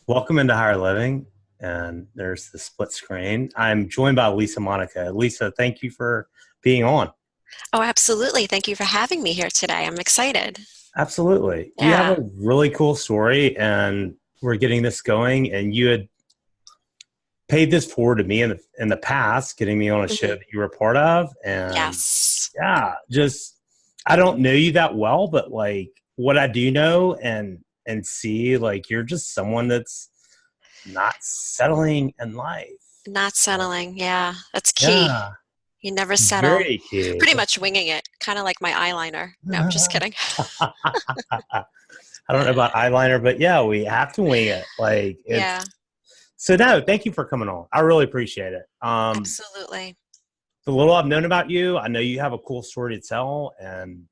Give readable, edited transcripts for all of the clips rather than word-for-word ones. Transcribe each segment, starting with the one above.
Welcome into Higher Living, and there's the split screen. I'm joined by Lisa Monica. Lisa, thank you for being on. Oh, absolutely. Thank you for having me here today. I'm excited. Absolutely. You have a Yeah. really cool story, and we're getting this going. And you had paid this forward to me in the past, getting me on a show hmm that you were a part of. And Yes. yeah, just I don't know you that well, but like what I do know and see, like you're just someone that's not settling in life. Not settling. Yeah. That's key. Yeah, You never settle. very key. Pretty much winging it. Kind of like my eyeliner. No, I'm just kidding. I don't know about eyeliner, but yeah, we have to wing it. Like Yeah, it's so no, thank you for coming on. I really appreciate it. absolutely. The little I've known about you, I know you have a cool story to tell, and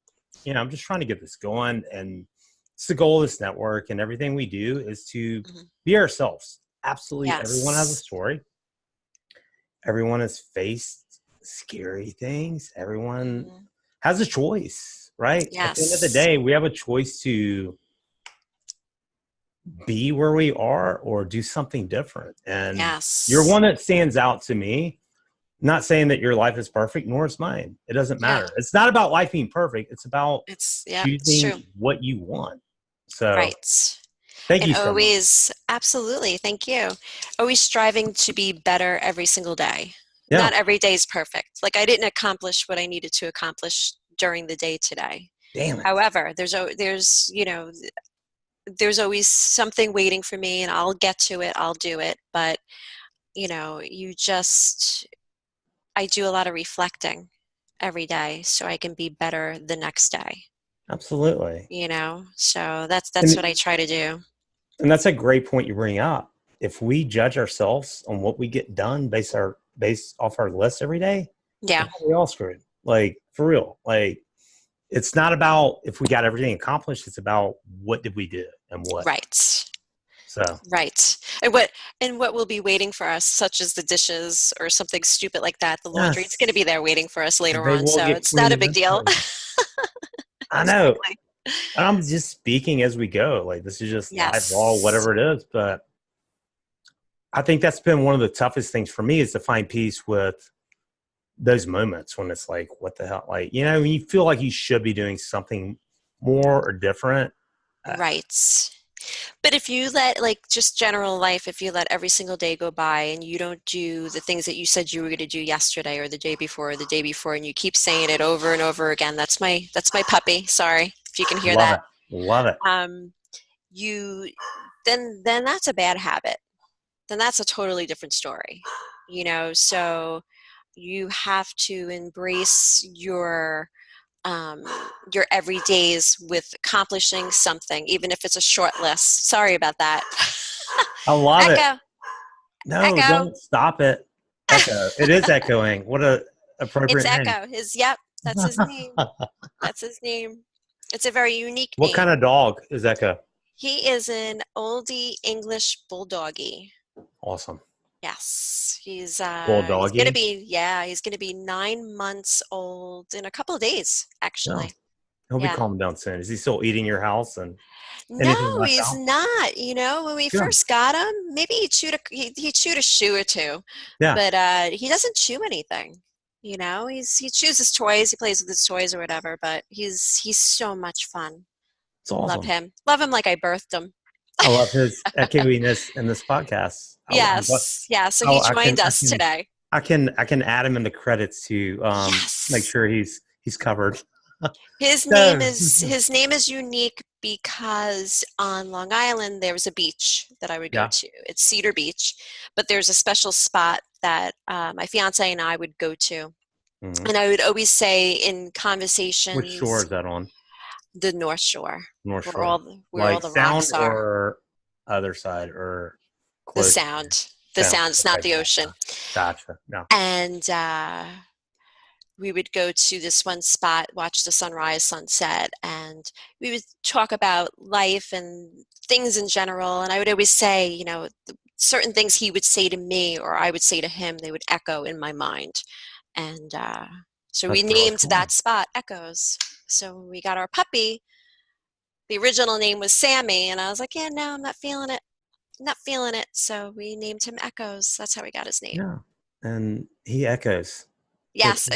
I'm just trying to get this going. And it's the goal of this network, and everything we do is to hmm be ourselves. Absolutely, everyone has a Yes. story. Everyone has faced scary things. Everyone hmm has a choice, right? At the end of the Yes. day, we have a choice to be where we are or do something different. And you're Yes. one that stands out to me. Not saying that your life is perfect, nor is mine. It doesn't Yeah. matter. It's not about life being perfect. It's about It's true. choosing what you want. So Right. thank And you so much. always, absolutely. Thank you. Always striving to be better every single day. Yeah. Not every day is perfect. Like I didn't accomplish what I needed to accomplish during the day today. Damn it. However, there's always something waiting for me and I'll get to it. I'll do it. But, I do a lot of reflecting every day so I can be better the next day, Absolutely. So that's what I And try to do. and that's a great point you bring up. If we judge ourselves on what we get done based off our list every day, Yeah. then we all screwed. Like for real. Like it's not about if we got everything accomplished. It's about what did we do and what. Right. So Right. And what will be waiting for us, such as the dishes or something stupid like that, the laundry, it's going to yes, be there waiting for us later they on. will So get it's not cleaned a big deal. eventually. I know. Exactly. I'm just speaking as we go. Like this is just live raw, Yes. whatever it is. But I think that's been one of the toughest things for me is to find peace with those moments when it's like, what the hell? Like, when you feel like you should be doing something more or different. Uh, Right. But if you let, like, just general life, if you let every single day go by and you don't do the things that you said you were going to do yesterday or the day before or the day before, and you keep saying it over and over again, that's my puppy. Sorry if you can hear love that. it. Love it. Um, you then that's a bad habit. Then that's a totally different story. So you have to embrace um, your everydays with accomplishing something, even if it's a short list. Sorry about that. I love it. Echo, No, echo. don't stop it. Echo. It is echoing. What a It's appropriate name. Echo. Yep, that's his name. That's his name. It's a very unique What kind name. of dog is Echo? He is an oldie English bulldoggy. Awesome. Yes, he's gonna Bulldoggy. be yeah, he's gonna be 9 months old in a couple of days, Yeah. actually. He'll be Yeah. calming down soon. Is he still eating your house and No, anything left he's out? not. When we Good. first got him, maybe he chewed a shoe or two, Yeah. but he doesn't chew anything. He chews his toys, he plays with his toys or whatever, but he's so much fun. It's Love awesome. him. Love him like I birthed him. I love his echoiness in this podcast. Yes. Yeah, so he I joined us today. I can add him in the credits to make Yes. sure he's covered. His name So is his name is unique because on Long Island there's a beach that I would go yeah. to. It's Cedar Beach, but there's a special spot that my fiance and I would go to. Hmm. And I would always say in Which shore conversations, is that on? the North Shore, North where Shore. all Like the sound rocks are. or other side or The close to sound, the sound. sound. It's not Okay, the gotcha. ocean. Gotcha. No. And we would go to this one spot, watch the sunrise, sunset, and we would talk about life and things in general. And I would always say, certain things he would say to me or I would say to him, they would echo in my mind. And so we That's really named cool. that spot Echoes. So when we got our puppy, the original name was Sammy, and I was like, yeah, no, I'm not feeling it. not feeling it, so we named him Echoes. That's how he got his name. Yeah. And he echoes, which Yes.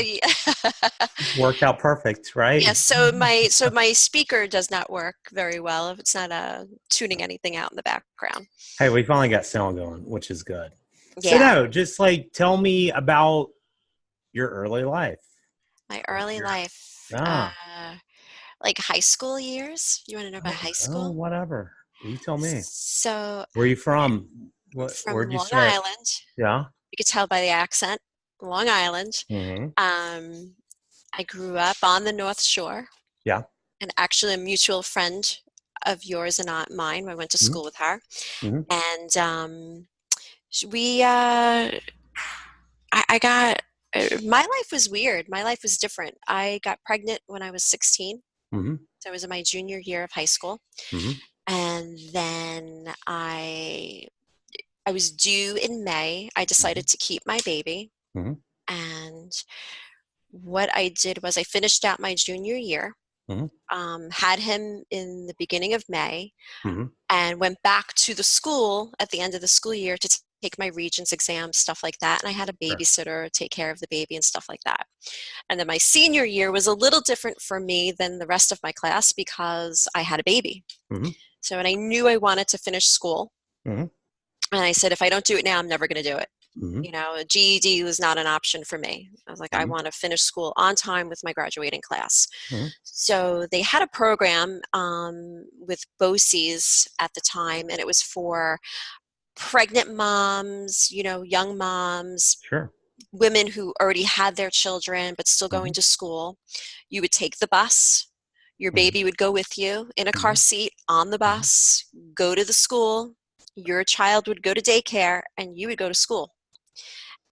worked out perfect, right? Yes, so my speaker does not work very well if it's not tuning anything out in the background. Hey, we finally got sound going, which is good. So Yeah, no, just like tell me about your early life. my Like early your life, ah, like high school years. You want to know about oh, high oh, school? whatever. You tell me. So Where are you I- from? from Where'd you Long start? Island, Yeah. you could tell by the accent, Long Island. Mm-hmm. Um, I grew up on the North Shore, Yeah. and actually a mutual friend of yours and not mine. I went to Mm-hmm. school with her, Mm-hmm. and we I got my life was weird. My life was different. I got pregnant when I was 16. Mm-hmm. So I was in my junior year of high school. Mm-hmm. And then I was due in May. I decided to keep my baby. Mm-hmm. And what I did was I finished out my junior year, Mm-hmm. had him in the beginning of May, Mm-hmm. and went back to the school at the end of the school year to take my regents exams, stuff like that. And I had a Sure. babysitter take care of the baby and stuff like that. And then my senior year was a little different for me than the rest of my class because I had a baby. Mm-hmm. So, and I knew I wanted to finish school. Mm-hmm. And I said, if I don't do it now, I'm never going to do it. Mm-hmm. You know, a GED was not an option for me. I was like, I Mm-hmm. want to finish school on time with my graduating class. Mm-hmm. So they had a program with BOCES at the time, and it was for pregnant moms, you know, young moms, Sure. women who already had their children but still Mm-hmm. going to school. You would take the bus. Your Mm-hmm. baby would go with you in a car Mm-hmm. seat on the Mm-hmm. bus, go to the school. Your child would go to daycare and you would go to school.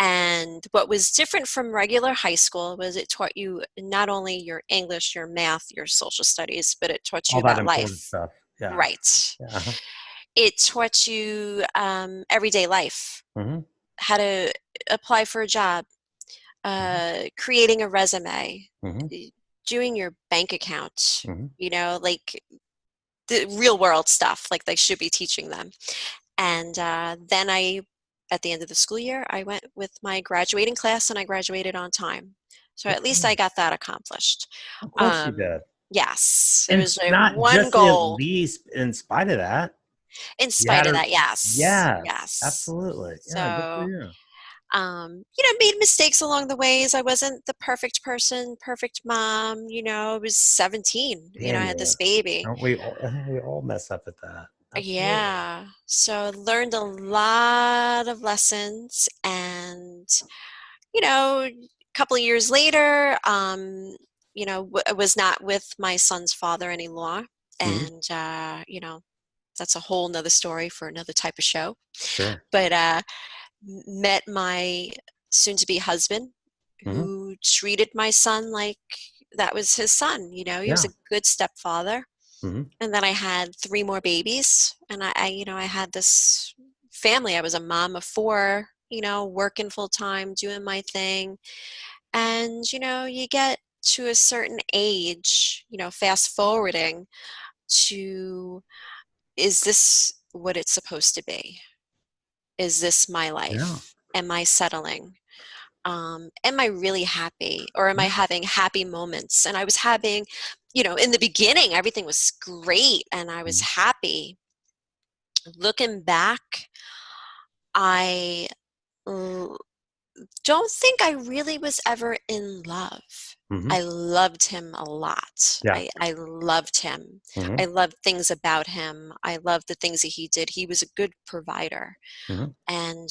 And what was different from regular high school was it taught you not only your English, your math, your social studies, but it taught you All that about important life. stuff. Yeah. Right. Yeah. It taught you everyday life, Mm-hmm. how to apply for a job, Mm-hmm. creating a resume, Mm-hmm. doing your bank account, Mm-hmm. you know, like the real world stuff, like they should be teaching them. And then at the end of the school year, I went with my graduating class and I graduated on time. So at least I Okay. got that accomplished. Of course you Um, did. yes, it And was a not one just at goal least in spite of that. in You spite had of a that. Yes, yes, yes. absolutely. Yeah, good for So, you. you know, made mistakes along the ways. I wasn't the perfect person, perfect mom. You know, I was 17. You know, Yeah, I you had this were. baby. Don't we all I think we all mess up at that. Absolutely. Yeah. So learned a lot of lessons and, you know, a couple of years later, you know, I was not with my son's father anymore. Hmm. And, you know, that's a whole nother story for another type of show. Sure. But met my soon to be husband Hmm. who treated my son like that was his son. You know, he was Yeah. a good stepfather. Hmm. And then I had three more babies, and you know, I had this family. I was a mom of four, you know, working full time, doing my thing. And, you know, you get to a certain age, you know, fast forwarding to, is this what it's supposed to be? Is this my Yeah. life? Am I settling? Am I really happy, or am I Yeah. having happy moments? And I was having, you know, in the beginning everything was great and I was happy. Looking back, I l- don't think I really was ever in love. Hmm. I loved him a lot. Yeah. I loved him. Hmm. I loved things about him. I loved the things that he did. He was a good provider. Hmm. And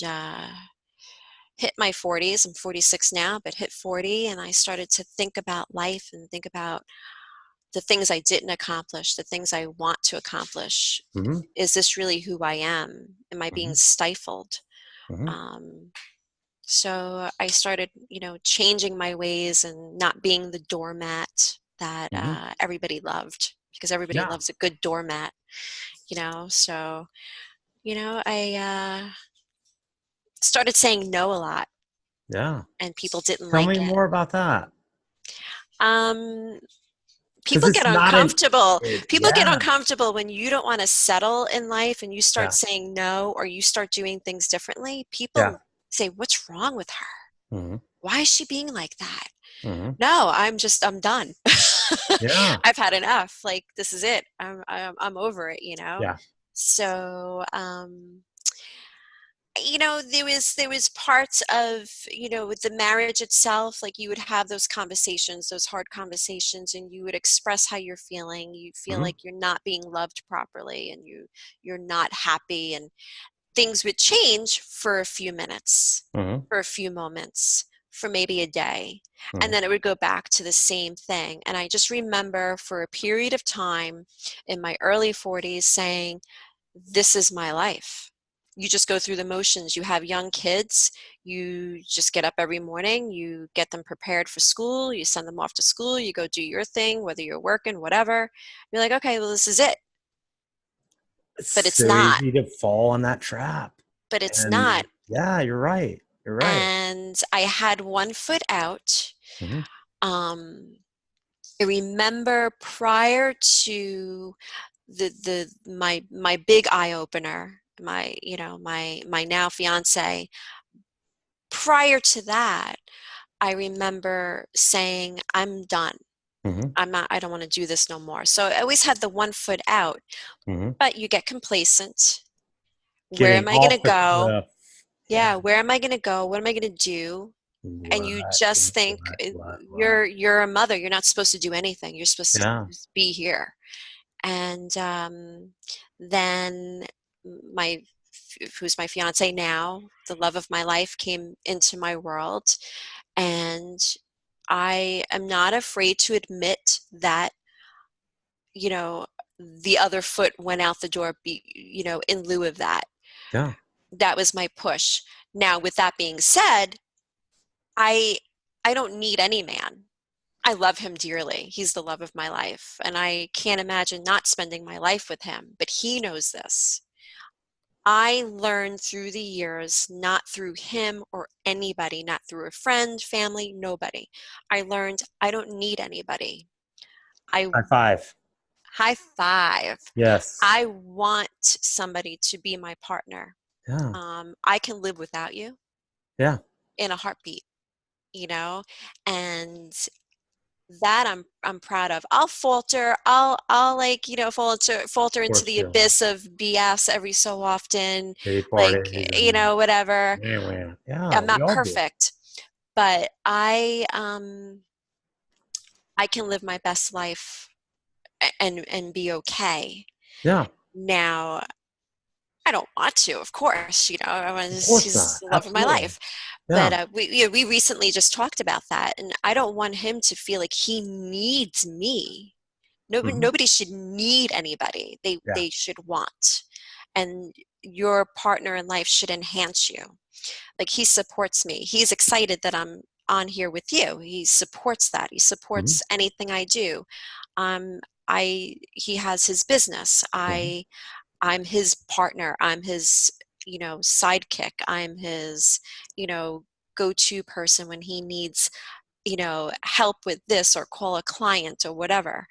hit my 40s. I'm 46 now, but hit 40, and I started to think about life and think about the things I didn't accomplish, the things I want to accomplish. Hmm. Is this really who I am? Am I being Hmm. stifled? Hmm. Um, so I started, you know, changing my ways and not being the doormat that Hmm. everybody loved, because everybody Yeah. loves a good doormat, you know. So, you know, I started saying no a lot, Yeah. and people didn't Tell like me it. more about that. Um, because People it's get not an uncomfortable. People get yeah, uncomfortable when you don't want to settle in life and you start yeah, saying no or you start doing things differently. yeah. People say, "What's wrong with her? Hmm. Why is she being like that?" Hmm. No, I'm done. Yeah, I've had enough. Like, this is it. I'm over it, you know? yeah. So, there was parts of, with the marriage itself, like you would have those conversations, those hard conversations, and you would express how you're feeling. You feel Hmm. like you're not being loved properly and you're not happy, and things would change for a few minutes, Hmm. for a few moments, for maybe a day. And Hmm. then it would go back to the same thing. And I just remember for a period of time in my early 40s saying, this is my life. You just go through the motions. You have young kids. You just get up every morning. You get them prepared for school. You send them off to school. You go do your thing, whether you're working, whatever. You're like, okay, well, this is it. It's But it's so not. easy to fall in that trap. But it's And not. yeah, you're right. You're right. And I had one foot out. Hmm. Um, I remember prior to my big eye opener, my now fiance. Prior to that, I remember saying, "I'm done. Hmm. I'm not. I don't want to do this no more." So I always had the one foot out. Hmm. But you get complacent. Where Getting am I going to off the go? cliff. Yeah. Yeah, where am I going to go? What am I going to do? And you just think What? you're a mother. You're not supposed to do anything. You're supposed to Yeah. just be here. And then my who's my fiance now, the love of my life, came into my world, and I am not afraid to admit that, you know, the other foot went out the door, in lieu of that. Yeah. That was my push. Now, with that being said, I I don't need any man. I love him dearly. He's the love of my life, and I can't imagine not spending my life with him, but he knows this. I learned through the years, not through him or anybody, not through a friend, family, nobody. I learned I don't need anybody. I High five. High five. Yes. I want somebody to be my partner. Yeah. I can live without you Yeah. in a heartbeat, and that I'm proud of. I'll falter. I'll like, falter Of into course the you will. abyss of BS every so often, Pity like, parties and whatever. yeah, I'm we not all do. perfect, but I can live my best life and be okay. Yeah. Now, I don't want to, of course, Of course he's not. the love of my Absolutely. life. But Yeah. we recently just talked about that, and I don't want him to feel like he needs me. Hmm. Nobody should need anybody. Yeah. They should want. And your partner in life should enhance you. Like, he supports me. He's excited that I'm on here with you. He supports that. He Hmm. supports anything I do. He has his business. Hmm. I'm his partner. I'm his, sidekick. I'm his, you know, go-to person when he needs, help with this or call a client or whatever.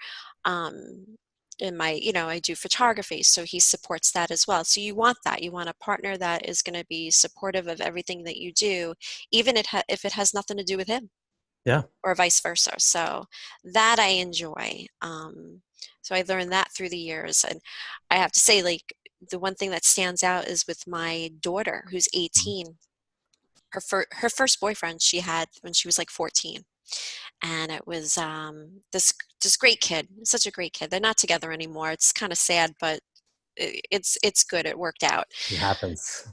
Um, I do photography, so he supports that as well. So you want that. You want a partner that is going to be supportive of everything that you do, even if it has nothing to do with him, Yeah. or vice versa. So that I enjoy. So I learned that through the years. And I have to say, like, the one thing that stands out is with my daughter, who's Mhm. 18. Her first boyfriend she had when she was like 14, and it was this great kid, such a great kid. They're not together anymore. It's kind of sad, but it's good. It worked out. It happens.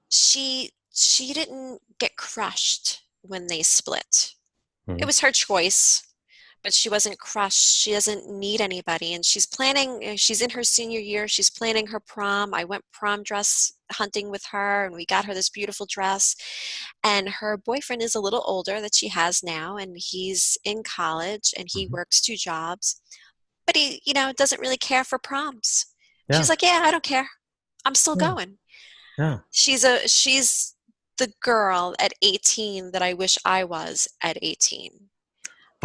She didn't get crushed when they split. It Hmm. was her choice, but she wasn't crushed. She doesn't need anybody. And she's in her senior year. She's planning her prom. I went prom dress hunting with her, and we got her this beautiful dress. And her boyfriend is a little older that she has now, and he's in college and he Hmm. works two jobs, but he, doesn't really care for proms. She's Yeah. like, yeah, I don't care. I'm still Yeah. going. Yeah. She's the girl at 18 that I wish I was at 18.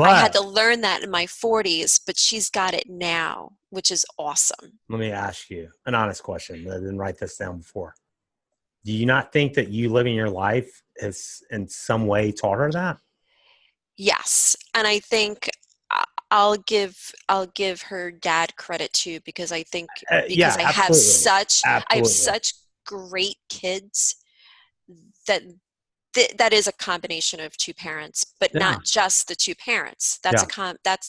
I had But to learn that in my 40s, but she's got it now, which is awesome. let me ask you an honest question. I didn't write this down before. Do you not think that you living your life has in some way taught her that? Yes, and I think I'll give her dad credit too, because I think because Yeah, absolutely. I have Absolutely. such great kids that that is a combination of two parents, but Yeah. not just the two parents. Yeah.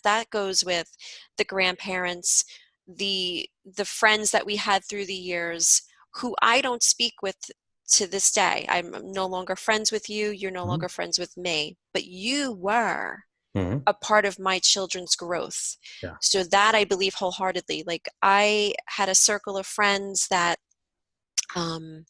That goes with the grandparents, the friends that we had through the years who I don't speak with to this day. I'm no longer friends with you, you're no Mhm. longer friends with me, but you were Mhm. a part of my children's growth. Yeah. So that I believe wholeheartedly. Like I had a circle of friends that um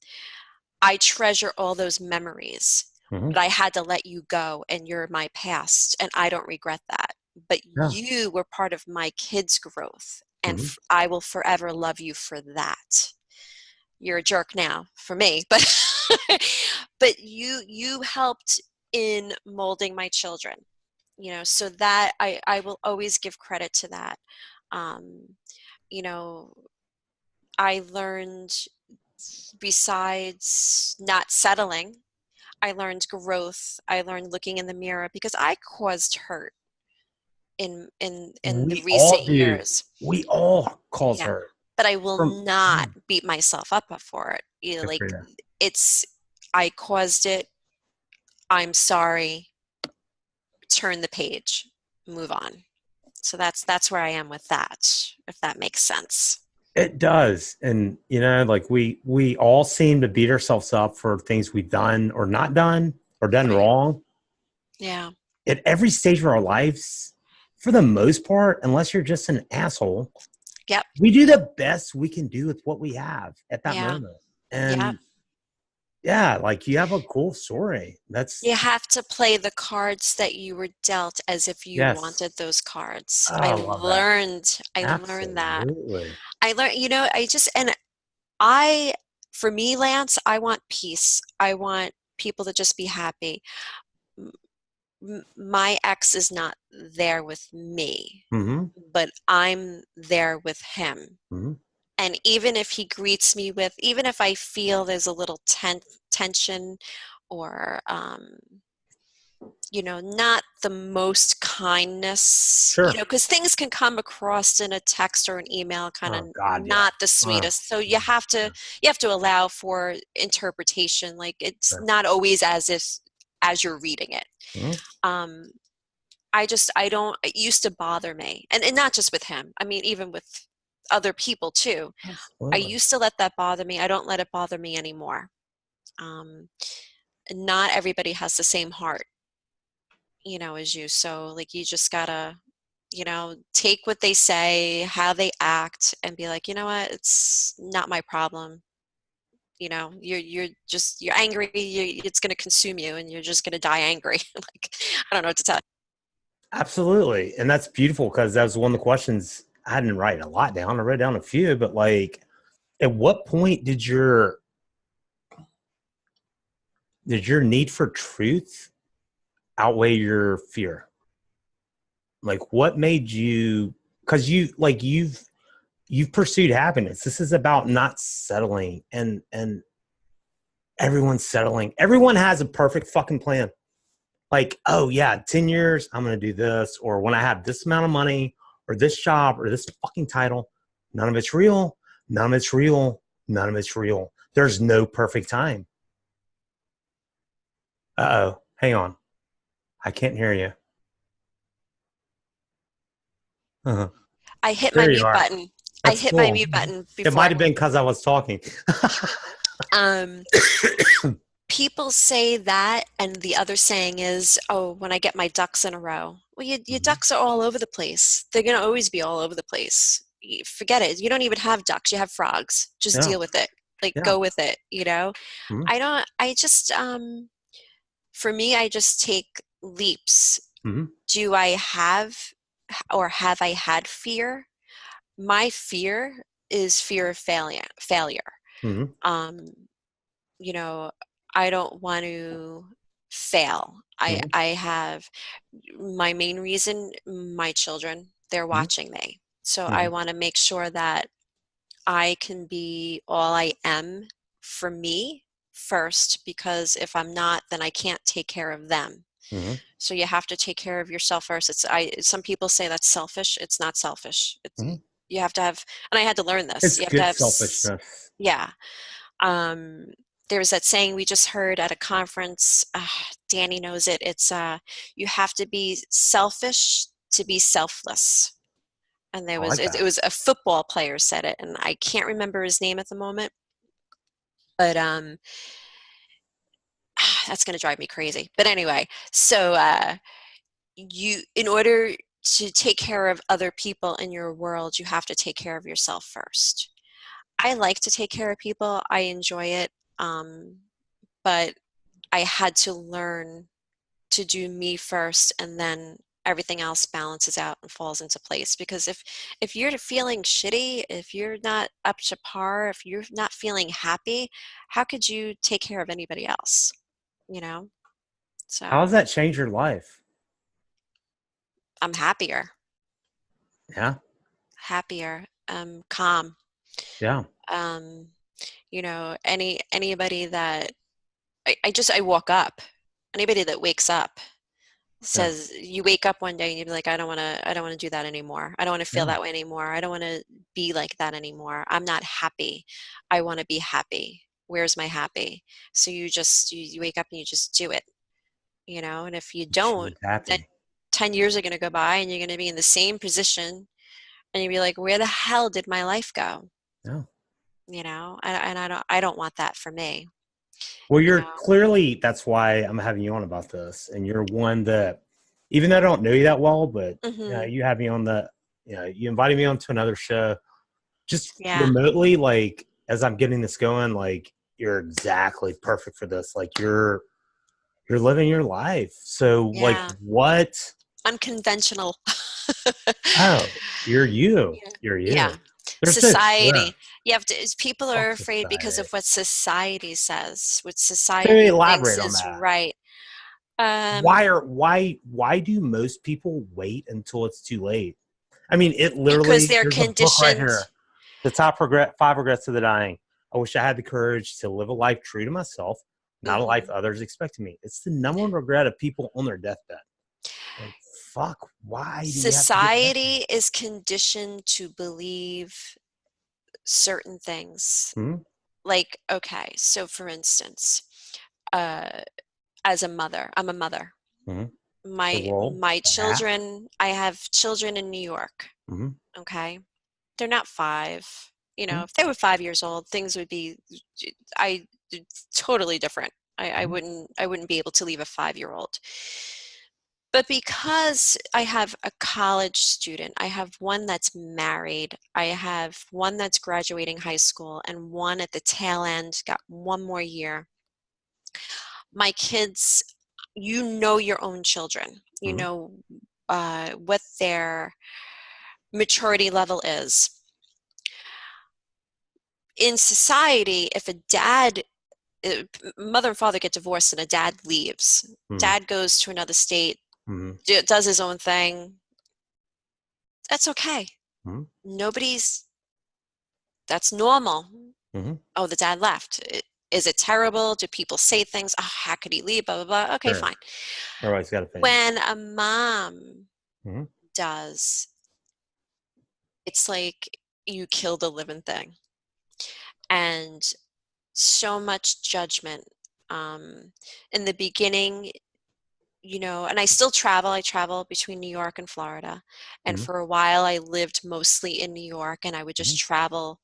I treasure all those memories, Mhm. but I had to let you go and you're my past and I don't regret that. But Yeah. you were part of my kids' growth and Mhm. I will forever love you for that. You're a jerk now for me, but but you helped in molding my children. You know, so that I will always give credit to that. Um, you know, I learned besides not settling, I learned growth. I learned looking in the mirror because I caused hurt in the We all recent do. years. We all cause Yeah. her But I will from. not beat myself up for it. You know, Good for like you. it's I caused it. I'm sorry. Turn the page. Move on. So that's where I am with that, if that makes sense. It does. And like we all seem to beat ourselves up for things we've done or not done or done Right. wrong Yeah. at every stage of our lives. For the most part, unless you're just an asshole, Yep. we do the best we can do with what we have at that Yeah. moment. Yep. And yeah, like you have a cool story. That's You have to play the cards that you were dealt as if you yes. wanted those cards. Oh, I love that. I learned that. Absolutely. I learned, I just, and I, for me, Lance, I want peace. I want people to just be happy. My ex is not there with me, Mm-hmm. but I'm there with him. Mm-hmm. And even if he greets me with, even if I feel there's a little tension or, not the most kindness, Sure. because things can come across in a text or an email kind of Oh God, yeah. not the sweetest. So Yeah. you have to allow for interpretation. Like it's Sure. not always as you're reading it. Mhm. Um, I don't, it used to bother me. And not just with him. I mean, even with other people too. I Absolutely. used to let that bother me. I don't let it bother me anymore. Um, Not everybody has the same heart, as you. So like you just gotta, take what they say, how they act, and be like, you know what, it's not my problem. You're angry. It's gonna consume you, and you're just gonna die angry. Like I don't know what to tell. Absolutely. And that's beautiful because that was one of the questions I didn't write a lot down. I wrote down a few, but like at what point did your need for truth outweigh your fear? Like what made you because you've pursued happiness. This is about not settling and everyone's settling. Everyone has a perfect fucking plan. Like, oh yeah, 10 years, I'm gonna do this, or when I have this amount of money, or this job, or this fucking title, none of it's real, none of it's real, none of it's real. There's no perfect time. Uh-oh, hang on. I can't hear you. Uh-huh. I hit my There you mute are. button. I That's hit my cool. mute button It might before. have been because I was talking. Um, People say that, and the other saying is, "Oh, when I get my ducks in a row." Well, your Mhm. ducks are all over the place. They're gonna always be all over the place. Forget it. You don't even have ducks. You have frogs. Just Yeah, deal with it. Like yeah. go with it. Mhm. I don't. I just for me, I just take leaps. Mhm. Do I have or have I had fear? My fear is fear of failure. Failure. Mhm. Um, you know, I don't want to fail. I Mhm. I have my main reason, my children, they're Mhm. watching me. So I Mhm. want to make sure that I can be all I am for me first, because if I'm not, then I can't take care of them. Mhm. So you have to take care of yourself first. Some people say that's selfish. It's not selfish. Mhm. You have to have, and I had to learn this. It's You have to good have, selfishness. yeah. Um, there was that saying we just heard at a conference. Danny knows it. It's you have to be selfish to be selfless. And I like it that. was a football player said it, and I can't remember his name at the moment, but that's going to drive me crazy. But anyway, so in order to take care of other people in your world, you have to take care of yourself first. I like to take care of people. I enjoy it. Um, but I had to learn to do me first, and then everything else balances out and falls into place. Because if you're feeling shitty, if you're not up to par, if you're not feeling happy, how could you take care of anybody else? You know? How So has that changed your life? I'm happier, Yeah. calm. Yeah. Um, anybody that I walk up, anybody that wakes up Yeah. says, you wake up one day and you're like, I don't want to do that anymore. I don't want to feel Yeah. that way anymore. I don't want to be like that anymore. I'm not happy. I want to be happy. Where's my happy? So you wake up and you just do it, and if you don't, She's then happy. 10 years are going to go by and you're going to be in the same position and you'll be like, where the hell did my life go? Yeah. And I don't want that for me, Well, you you're know. clearly, that's why I'm having you on about this. And you're one that, even though I don't know you that well, but Hmm. you have me on you invited me on to another show just Yeah. remotely. Like, as I'm getting this going, like, you're exactly perfect for this. Like, you're living your life. So, like, Yeah. what? Unconventional. Oh, you're you. Yeah. You're Yeah. you. There's no Society. twist. You have to, people are Fuck afraid because society. of what society says, what So society thinks elaborate on is that. right. Um, Why do most people wait until it's too late? I mean, it because literally, they're there's a book right conditioned. here. The five regrets of the dying. I wish I had the courage to live a life true to myself, not a life Hmm. others expect of me. It's the number one regret of people on their deathbed. Like, fuck, why do we have to get that? Society is conditioned to believe certain things. Hmm. Like, okay, so for instance, uh, as a mother, I'm a mother. Hmm. The My role, my the hat. children, I have children in New York. Hmm. Okay, they're not five. Hmm. If they were 5 years old, things would be I totally different. Hmm. I wouldn't be able to leave a 5-year-old. But because I have a college student, I have one that's married, I have one that's graduating high school, and one at the tail end, got one more year. My kids, your own children. You Hmm. know what their maturity level is. In society, if a dad, mother and father get divorced and a dad leaves, Hmm. dad goes to another state, Hmm. does his own thing, that's okay. Hmm. Nobody's, that's normal. Hmm. Oh, the dad left. Is it terrible? Do people say things? Oh, how could he leave? Blah, blah, blah. Okay, Sure. fine. Everybody's got opinions. When a mom Hmm. does, it's like you killed a living thing. And so much judgment. Um, in the beginning, and I still travel. I travel between New York and Florida. And Hmm. for a while, I lived mostly in New York, and I would Hmm. just travel,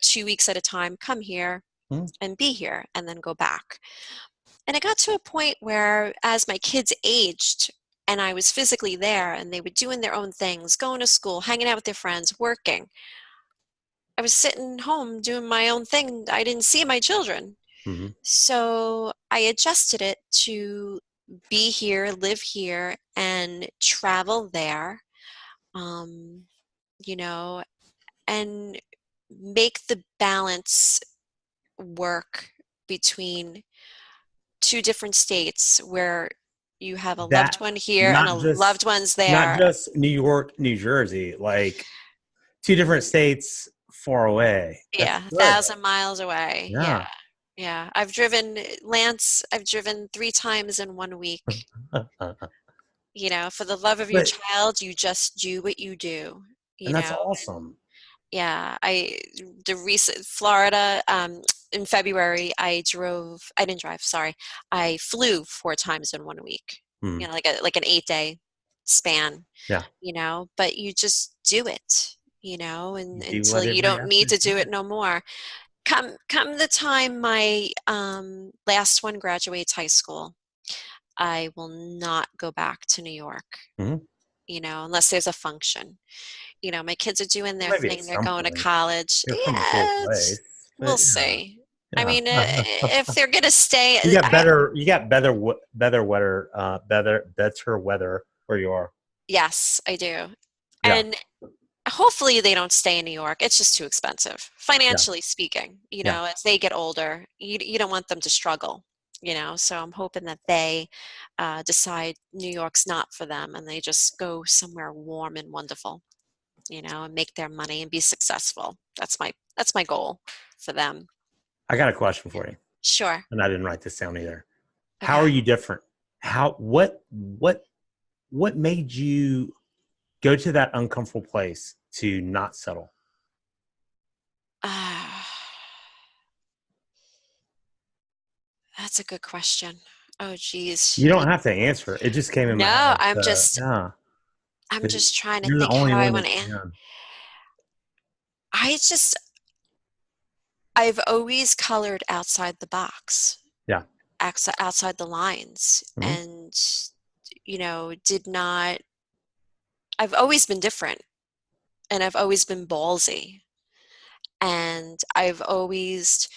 2 weeks at a time, come here Hmm. and be here, and then go back. And it got to a point where, as my kids aged, and I was physically there, and they were doing their own things, going to school, hanging out with their friends, working, I was sitting home doing my own thing. I didn't see my children. Hmm. So I adjusted it to be here, live here, and travel there, um, you know, and make the balance work between two different states where you have a loved That one here and a not just loved one's not there. just New York, New Jersey, like two different states far away. That's Yeah, good. 1,000 miles away. Yeah. Yeah. Yeah. I've driven Lance, I've driven 3 times in 1 week. You know, for the love of your But child, you just do what you do, you and that's know. awesome. Yeah, the recent Florida, in February, I didn't drive, sorry. I flew 4 times in 1 week, Hmm. you know, like an 8-day span, Yeah. you know, but you just do it, you know, and You do until you whatever you don't have need to to do do. it no more. Come the time my last one graduates high school, I will not go back to New York, Mhm. you know, unless there's a function. You know, my kids are doing their Maybe at thing. They're some going to point. college. You're from a cool Yeah, place, we'll but see. I yeah. mean, if they're gonna stay, You got better. You got better weather. Better weather where you are. yes, I do. Yeah. And hopefully they don't stay in New York. It's just too expensive, Yeah. financially speaking. You Yeah. know, as they get older, you don't want them to struggle. You know, so I'm hoping that they decide New York's not for them, and they just go somewhere warm and wonderful. You know, and make their money and be successful. That's my goal for them. I got a question for you, Sure. and I didn't write this down either. How are Okay. you different? What made you go to that uncomfortable place to not settle? Ah, that's a good question. Oh, geez. You don't have to answer. It just came in my No, head. So yeah, I'm 'cause just trying to you're the think only how I one want that to. can. I just, I've always colored outside the box, Yeah. outside the lines, Hmm. and, you know, did not, I've always been different and I've always been ballsy. And I've always,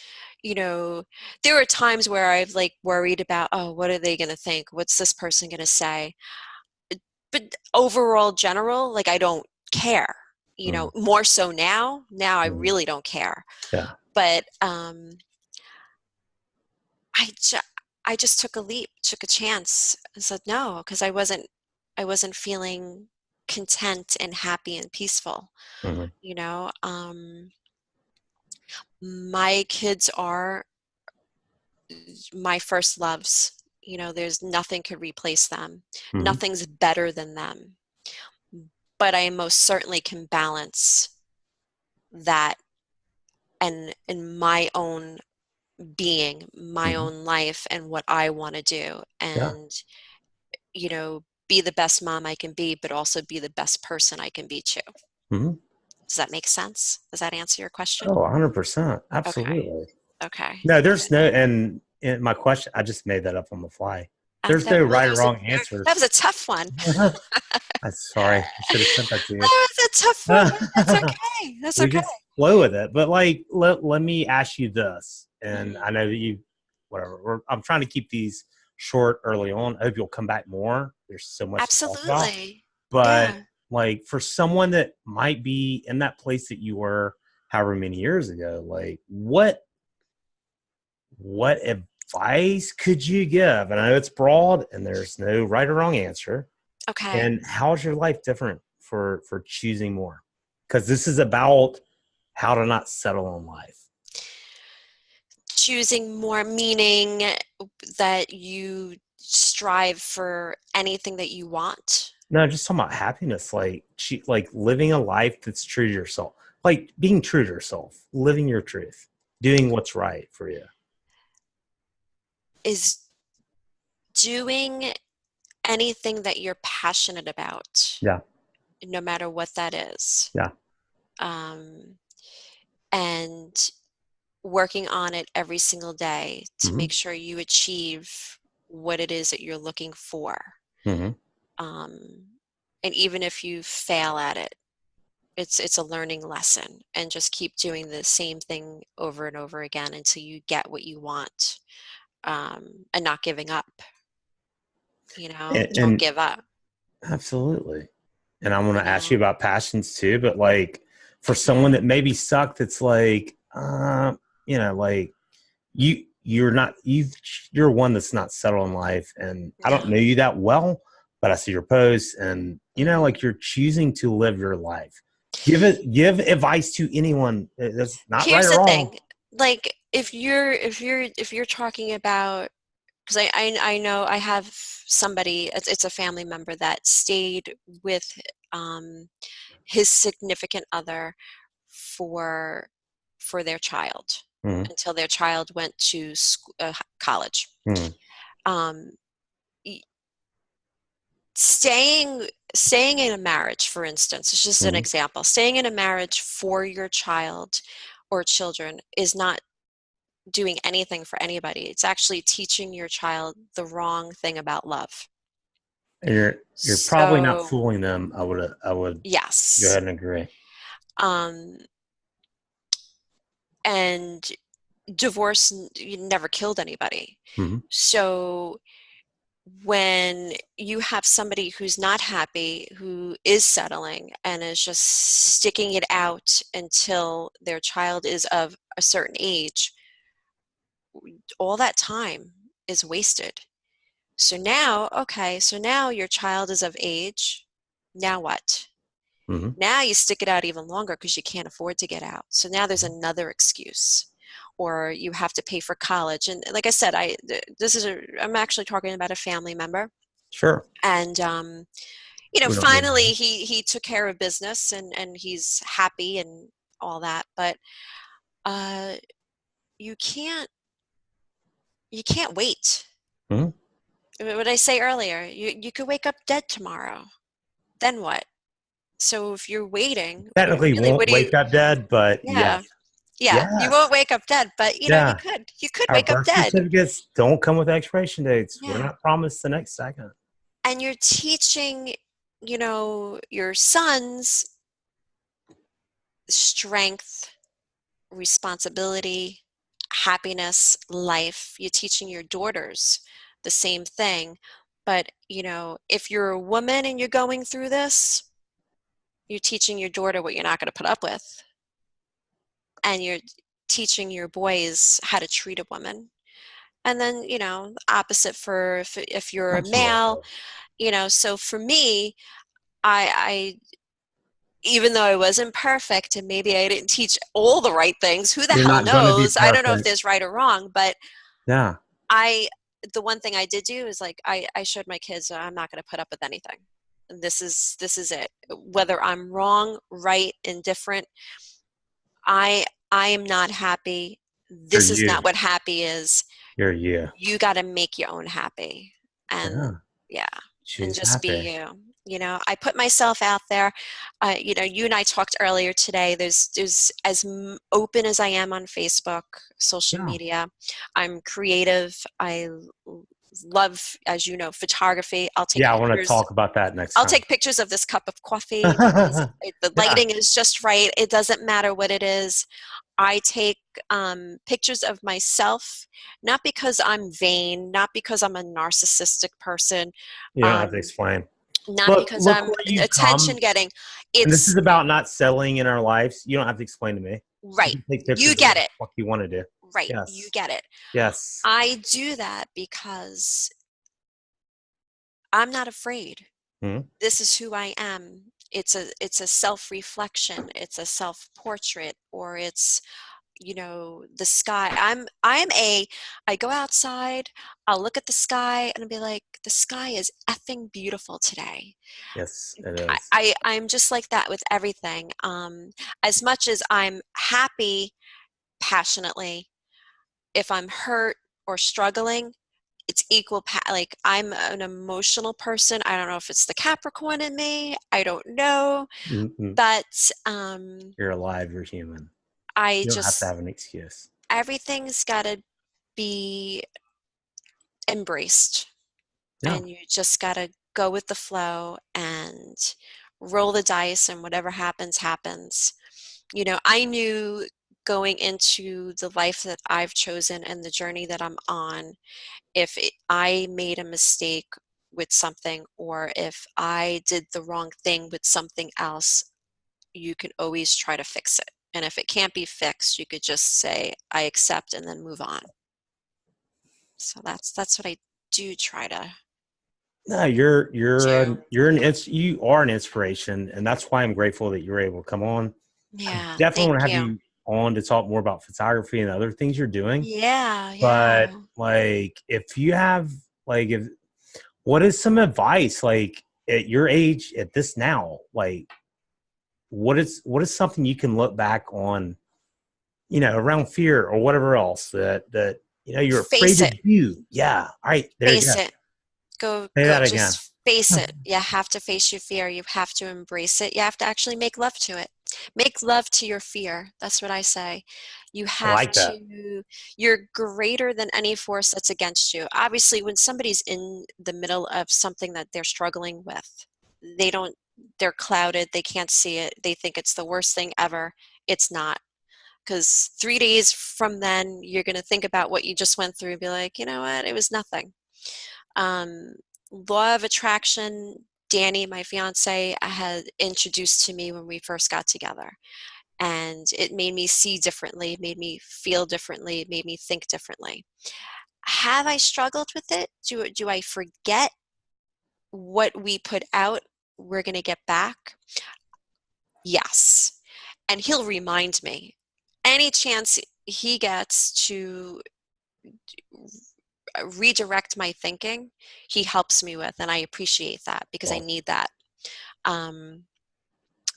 you know, there were times where I've like worried about, oh, what are they going to think? What's this person going to say? But overall, general, like I don't care, you Hmm. know, more so now. Now I Hmm. really don't care. Yeah. But I, ju- I just took a leap, took a chance and said no, because I wasn't feeling content and happy and peaceful, Hmm. you know. My kids are my first loves. You know, there's nothing could replace them. Hmm. Nothing's better than them. But I most certainly can balance that and in my own being, my Hmm. own life and what I want to do. Yeah. And, you know, be the best mom I can be, but also be the best person I can be too. Hmm. Does that make sense? Does that answer your Oh, question? 100%. Okay. Absolutely. Okay. No, Okay. there's no, and my question, I just made that up on the fly. There's That, no well, right or wrong answers. that was a tough one. I'm sorry. I should have sent that to you. That was a tough one, but that's okay. That's We okay. just flow with it. But like, let me ask you this. And Mhm. I know that whatever, I'm trying to keep these short early on. I hope you'll come back more. There's so much to talk about. Absolutely. But Yeah. like, for someone that might be in that place that you were however many years ago, like, what advice could you give? And I know it's broad and there's no right or wrong answer. Okay. And how's your life different for choosing more? Because this is about how to not settle on life. Choosing more meaning that you strive for anything that you want. No, just talking about happiness, like living a life that's true to yourself, like being true to yourself, living your truth, doing what's right for you. Is doing anything that you're passionate about, Yeah, no matter what that is. yeah. Um, and working on it every single day to Hmm. make sure you achieve what it is that you're looking for. Hmm. Um, and even if you fail at it, it's a learning lesson, and just keep doing the same thing over and over again until you get what you want, and not giving up. You know, don't And give up. absolutely. And I want You to ask you know, about passions too, but like for someone that maybe stuck, that's like, like you're not you're one that's not settled in life, and I don't No. know you that well, but I see your posts, and Mhm. like you're choosing to live your life. Give advice to anyone that's not right Here's or the wrong. thing, like if you're talking about, because I know I have somebody, it's a family member that stayed with um, his significant other for their child Mm-hmm. until their child went to college. Mm-hmm. Um, y- staying in a marriage, for instance, it's just an Mm-hmm. example. Staying in a marriage for your child or children is not doing anything for anybody. It's actually teaching your child the wrong thing about love. And you're probably not So, fooling them. I would go yes. ahead and agree. Um, and divorce never killed anybody. Mm-hmm. So when you have somebody who's not happy, who is settling and is just sticking it out until their child is of a certain age, all that time is wasted. So now, okay, so now your child is of age. Now what? Mm-hmm. Now you stick it out even longer because you can't afford to get out. So now there's another excuse. Or you have to pay for college. And like I said, I'm actually talking about a family member. Sure. And We don't need finally that. he took care of business and he's happy and all that. But uh, you can't you can't wait. Mm-hmm. What I say earlier, you could wake up dead tomorrow. Then what? So if you're waiting, Technically really, won't what do you? wake up dead, but Yeah, yes. yeah. You Yes. won't wake up dead, but you Yeah. could. You could Our wake up birth dead. certificates don't come with expiration dates. We're Yeah. not promised the next second. And you're teaching, your sons strength, responsibility, happiness, life. You're teaching your daughters the same thing. But, if you're a woman and you're going through this, you're teaching your daughter what you're not going to put up with. And you're teaching your boys how to treat a woman. And then, opposite for if you're a male, Absolutely. so for me, I even though I wasn't perfect and maybe I didn't teach all the right things, who the You're hell not going to be knows? I don't know if perfect. there's right or wrong, but Yeah. I the one thing I did do is like I showed my kids I'm not going to put up with anything. This is it. Whether I'm wrong, right, indifferent, I am not happy. You're This is you. not what happy is. You're you. You got to make your own happy. And Yeah. yeah, and Choose just happy. be you. I put myself out there. You and I talked earlier today. There's as open as I am on Facebook, social Yeah. media. I'm creative. Love, as you know, photography. I'll take Yeah. I want to pictures. talk about that next I'll time. take pictures of this cup of coffee because the Yeah. lighting is just right. It doesn't matter what it is. I take pictures of myself, not because I'm vain, not because I'm a narcissistic person, You don't have to um, explain. not because Look I'm where you've attention come. getting. And this It's is about not settling in our lives. You don't have to explain to me. You right. can take You pictures of get what the it. fuck you want to do. Right. You Yes. get it. Yes. I do that because I'm not afraid. Hmm. This is who I am. It's a self-reflection. It's a self-portrait, or it's the sky. I go outside, I'll look at the sky and I'll be like, the sky is effing beautiful today. Yes, it is. I'm just like that with everything. As much as I'm happy passionately, if I'm hurt or struggling, it's equal like I'm an emotional person. I don't know if it's the Capricorn in me, I don't know, Mm-mm. but You're alive. You're human. I You don't have to just have an excuse. everything's got to be embraced, Yeah. and you just got to go with the flow and roll the dice, and whatever happens happens. I knew going into the life that I've chosen and the journey that I'm on, if I made a mistake with something, or if I did the wrong thing with something else, you can always try to fix it. And if it can't be fixed, you could just say I accept and then move on. So that's what I do try to No, you're do. an, you're an ins- you are an inspiration, and that's why I'm grateful that you're able to come on. I Yeah, definitely thank want to have you. you on to talk more about photography and other things you're doing. Yeah, But yeah. like, if you have like, if what is some advice like at your age at this now, like what is something you can look back on, around fear or whatever else that you're afraid Face to it. do. Yeah. All right, there you Face go. it. Say Go that again. just face it. You have to face your fear. You have to embrace it. You have to actually make love to it. Make love to your fear. That's what I say. You I have like that. to, you're greater than any force that's against you. Obviously, when somebody's in the middle of something that they're struggling with, they don't, they're clouded, they can't see it, they think it's the worst thing ever. It's not. Because 3 days from then, you're going to think about what you just went through and be like, you know what, it was nothing. um, Law of attraction, Danny, my fiance, had introduced to me when we first got together. And it made me see differently, made me feel differently, made me think differently. Have I struggled with it? Do I forget what we put out, we're going to get back? Yes. And he'll remind me. Any chance he gets to redirect my thinking, he helps me with, and I appreciate that because I Well, need that. Um,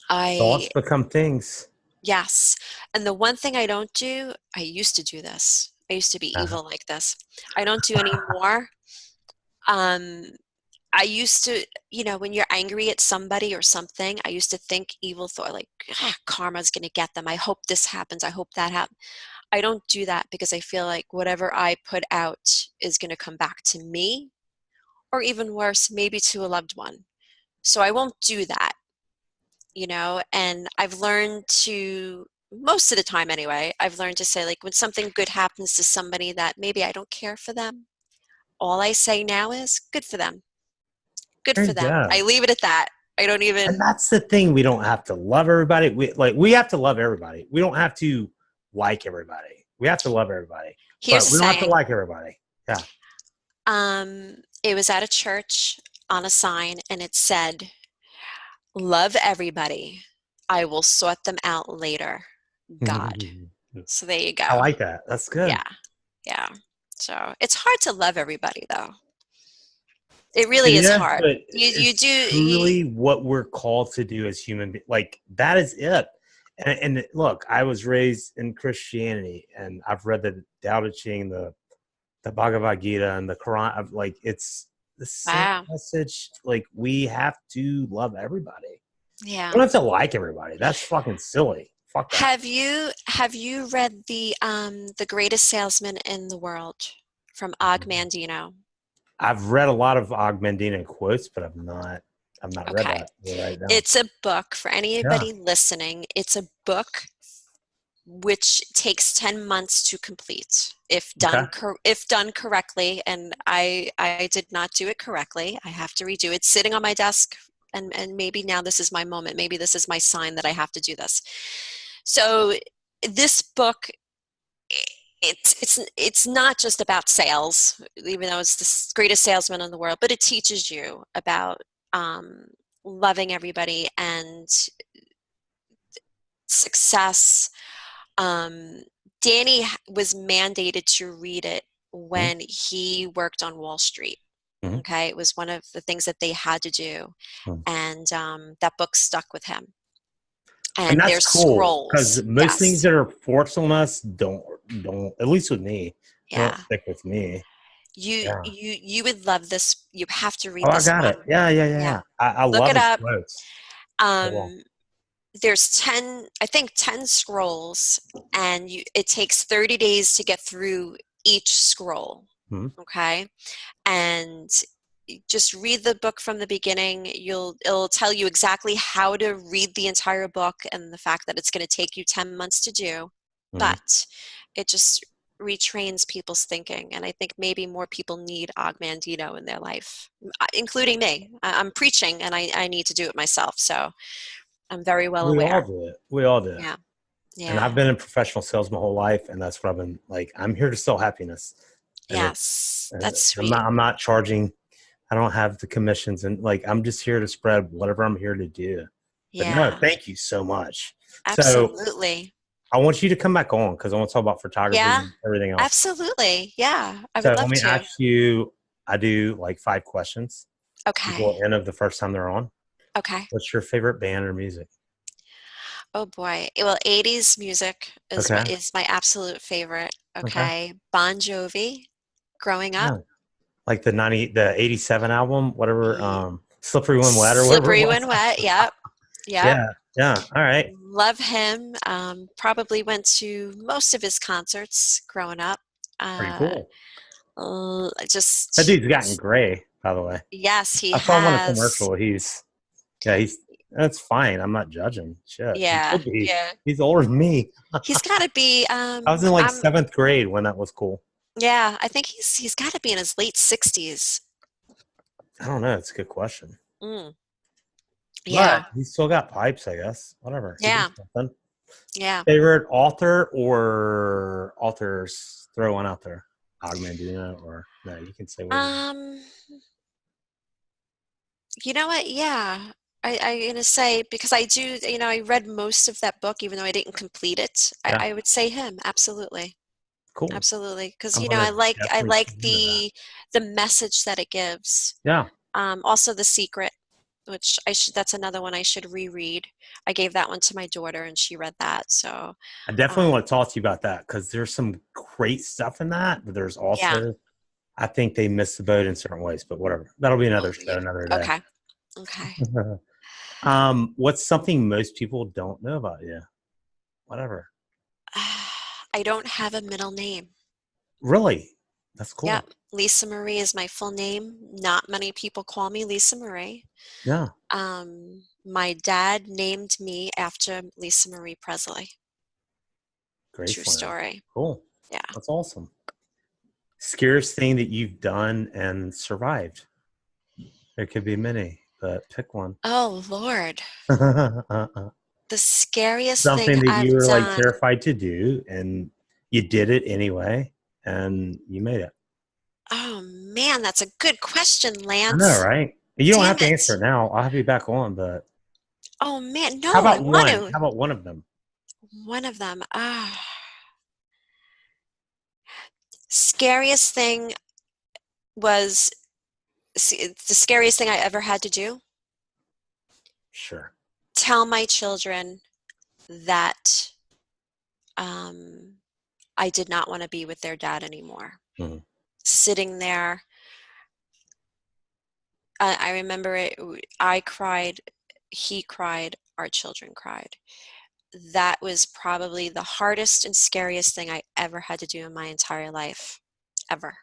I, thoughts become things. yes. And the one thing I don't do, I used to do this. I used to be Uh, evil like this. I don't do anymore. Um, I used to, when you're angry at somebody or something, I used to think evil thought like, karma's going to get them. I hope this happens. I hope that happens. I don't do that because I feel like whatever I put out is going to come back to me, or even worse, maybe to a loved one. So I won't do that, and I've learned to, most of the time anyway, I've learned to say, like, when something good happens to somebody that maybe I don't care for them, all I say now is good for them. Good there for you them. go. I leave it at that. I don't And even, that's the thing. We don't have to love everybody. We have to love everybody. We don't have to like everybody. We have to love everybody, here's but a we don't have to saying. like everybody. Yeah. It was at a church on a sign and it said, love everybody. I will sort them out later. God. So there you I go. like that. That's good. Yeah. Yeah. So it's hard to love everybody though. It really It is is, hard. but You it's do you truly what we're called to do as human beings. Like that is it. And look, I was raised in Christianity, and I've read the Tao Te Ching, the Bhagavad Gita, and the Quran. Like it's the same wow. message. Like we have to love everybody. We Yeah. don't have to like everybody. That's fucking silly. Fuck that. Have you read the greatest salesman in the world from Og Mandino? I've read a lot of Augmentina quotes, but I've not read Okay. that. We'll write it down. It's a book for Yeah. anybody listening. It's a book which takes 10 months to complete Okay. if done correctly, and I did not do it correctly. I have to redo it. It's sitting on my desk, and maybe now this is my moment. Maybe this is my sign that I have to do this. So this book, it's not just about sales, even though it's the greatest salesman in the world, but it teaches you about um, loving everybody and success. um, Danny was mandated to read it Mhm. when he worked on Wall Street. Mhm. Okay, it was one of the things that they had to do, Mhm. and that book stuck with him. And And that's there's cool scrolls. because most things Yes, that are forced on us don't, at least with me, they don't yeah. stick with me. Yeah. You would love this. You have to Oh, read I this got it. one. Yeah, yeah, yeah, Yeah, yeah. I look love it his up. quotes. I will. Um, there's 10, I think 10 scrolls, and it takes 30 days to get through each scroll. Mhm. Okay, and just read the book from the beginning. It'll tell you exactly how to read the entire book, and the fact that it's going to take you 10 months to do, Mhm. but it just retrains people's thinking, and I think maybe more people need Augmandino in their life, including me. I'm preaching, and I need to do it myself, so I'm very well We all aware. do it. We all do it. Yeah, And I've yeah. been in professional sales my whole life, and that's what I've been like. I'm here to sell happiness. and Yes, that's I'm sweet. not charging. I don't have the commissions, and like I'm just here to spread whatever I'm here to do. But no, Yeah, thank you so much. So absolutely. I want you to come back on because I want to talk about photography Yeah, and everything else. absolutely. Yeah, I So would let love me to. ask you. I do like 5 questions. People Okay. at the end of the first time they're on. Okay. What's your favorite band or music? Oh boy. Well, 80s music is Okay. what is my absolute favorite. Okay. Okay. Bon Jovi, growing up. Yeah. Like the 87 album, whatever, Ye- Slippery When Wet or whatever it Slippery was. When Wet. Yep. Yep. Yeah. Yeah. All right. Love him. Probably went to most of his concerts growing up. Pretty Uh, cool. That just, dude's gotten gray, by the way. yes, he I saw him on a has. commercial. Yeah, that's fine. I'm not judging. Shit. He Yeah. could be. Yeah. He's older than me. He's got to be, I was in like I'm, seventh grade when that was cool. yeah, I think he's got to be in his late 60s. I don't know. It's a good question. Mm, But yeah. he's still got pipes, I guess. Whatever. He did Yeah. something. Yeah. Favorite author or authors? Throw one out there. Agmandina or no, you can say whatever. Um, you know what? Yeah. I'm gonna say because I do, I read most of that book, even though I didn't complete it. Yeah, I would say him. Absolutely. cool. Absolutely. Because, I'm gonna I definitely like tune into that. the message that it gives. Yeah, Also The Secret, which that's another one I should reread. I gave that one to my daughter and she read that. So, I definitely um, want to talk to you about that because there's some great stuff in that, but there's yeah. also I think they missed the boat in certain ways. But whatever, that'll be Oh, another yeah. show, another day. Okay. Okay. What's something most people don't know about you? Whatever. I don't have a middle name. Really, that's cool. Yep. Lisa Marie is my full name. Not many people call me Lisa Marie. Yeah, My dad named me after Lisa Marie Presley. True Graceland. story. Cool. Yeah. That's awesome. Scariest thing that you've done and survived? There could be many, but pick one. Oh, Lord. The scariest thing Something that you I've were like done. terrified to do and you did it anyway and you made it. Oh, man, that's a good question, I know, Lance. right? You don't have Damn to answer it. it now. I'll have you back on, but Oh, man. how No, I about want one? to. How about one of them? One of them. Scariest thing was it's the scariest thing I ever had to do. Sure. Tell my children that um, I did not want to be with their dad anymore. Mhm. Sitting there, I remember it. I cried, he cried, our children cried. That was probably the hardest and scariest thing I ever had to do in my entire life, ever.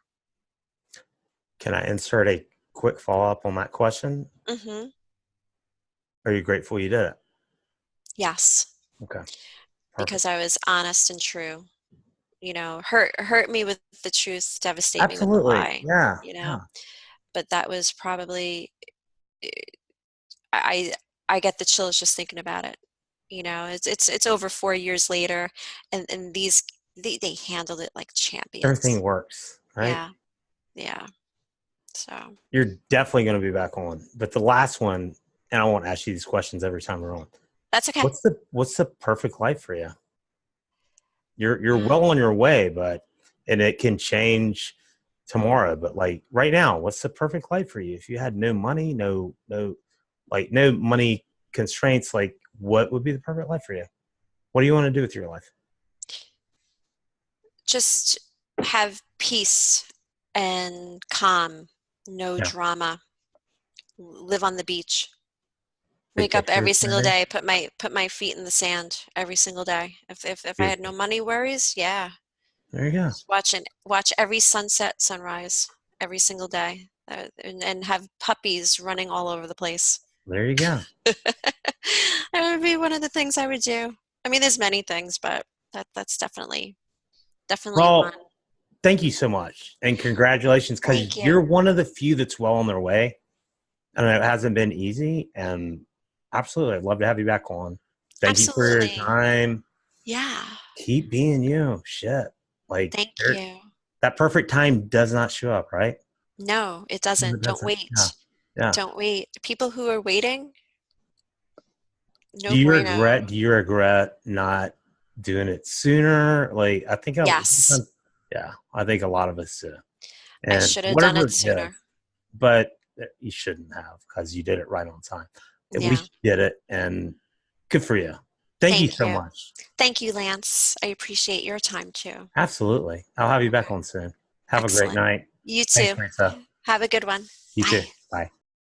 Can I insert a quick follow up on that question? Hmm. Are you grateful you did it? Yes, Okay. because Perfect. I was honest and true. Hurt me with the truth, devastate me with the Absolutely. lie. Yeah. You Yeah. know, but that was probably I I get the chills just thinking about it. It's over 4 years later, and they handled it like Everything champions. works, right? Yeah, yeah. So You're definitely going to be back on. But the last one, and I won't ask you these questions every time we're on. that's okay. What's the perfect life for you? You're well Um, on your way, and it can change tomorrow. But like right now, what's the perfect life for you? If you had no money, no money constraints, like what would be the perfect life for you? What do you want to do with your life? just have peace and calm, no Yeah. drama. Live on the beach. Big Wake up picture, every single maybe. day. Put my feet in the sand every single day. If I had no Beautiful. money worries, yeah. There you go. Just watch every sunset, sunrise every single day, and have puppies running all over the place. There you go. That would be one of the things I would do. I mean, there's many things, but that's definitely one. Well, thank you so much, and congratulations, because Thank you. you're one of the few that's well on their way. And it hasn't been easy. And absolutely, I'd love to have you back on. Thank you for your Absolutely. time. Yeah. Keep being you. Shit. Like Thank there, you. that perfect time does not show up, right? No, it No, doesn't. it Don't doesn't. Yeah. wait. Yeah. Don't wait. People who are waiting, no Do you bueno. regret? Do you regret not doing it sooner? Like I think, Yes, yeah, I think a lot of us do. I And should have done whatever it it is, sooner. but you shouldn't have because you did it right on time. At Yeah. least you did it, and good for you. Thank you Thank so you. much. Thank you, Lance. I appreciate your time too. Absolutely. I'll have you back Okay. on soon. Have a great Excellent. night. You Thanks, too. Lisa. Have a good one. You too. Bye. Bye.